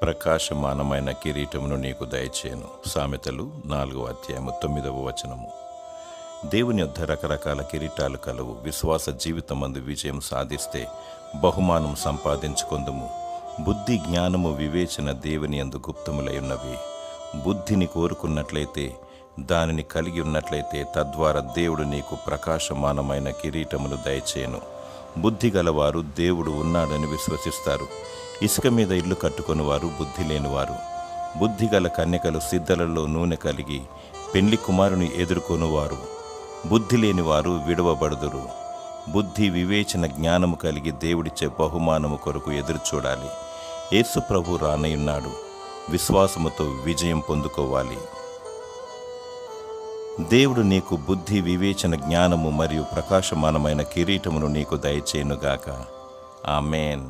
ప్రకాశమానమైన కిరీటమును నీకు దయచేయను. సామెతలు 4:9. దేవుని యొద్ద రకరకాల కిరీటాలు కలవు. విశ్వాస జీవితమందు విజయం సాధిస్తే బహుమానం సంపాదించుకొందుము. బుద్ధి, జ్ఞానము, వివేచన దేవుని యందు గుప్తములై ఉన్నవి. బుద్ధిని కోరుకున్నట్లయితే, దానిని కలిగి ఉన్నట్లయితే, తద్వారా దేవుడు నీకు ప్రకాశమానమైన కిరీటమును దయచేయను. బుద్ధి గలవారు దేవుడు ఉన్నాడని విశ్వసిస్తారు. ఇసుక మీద ఇల్లు కట్టుకొని వారు బుద్ధి లేనివారు. బుద్ధిగల కన్యకలు సిద్ధలలో నూనె కలిగి పెండ్లి కుమారుని ఎదుర్కొనువారు. బుద్ధి లేనివారు విడవబడుదురు. బుద్ధి, వివేచన, జ్ఞానము కలిగి దేవుడిచ్చే బహుమానము కొరకు ఎదురు చూడాలి. యేసు ప్రభు రానయున్నాడు. విశ్వాసముతో విజయం పొందుకోవాలి. దేవుడు నీకు బుద్ధి, వివేచన, జ్ఞానము మరియు ప్రకాశమానమైన కిరీటమును నీకు దయచేయునుగాక. ఆమేన్.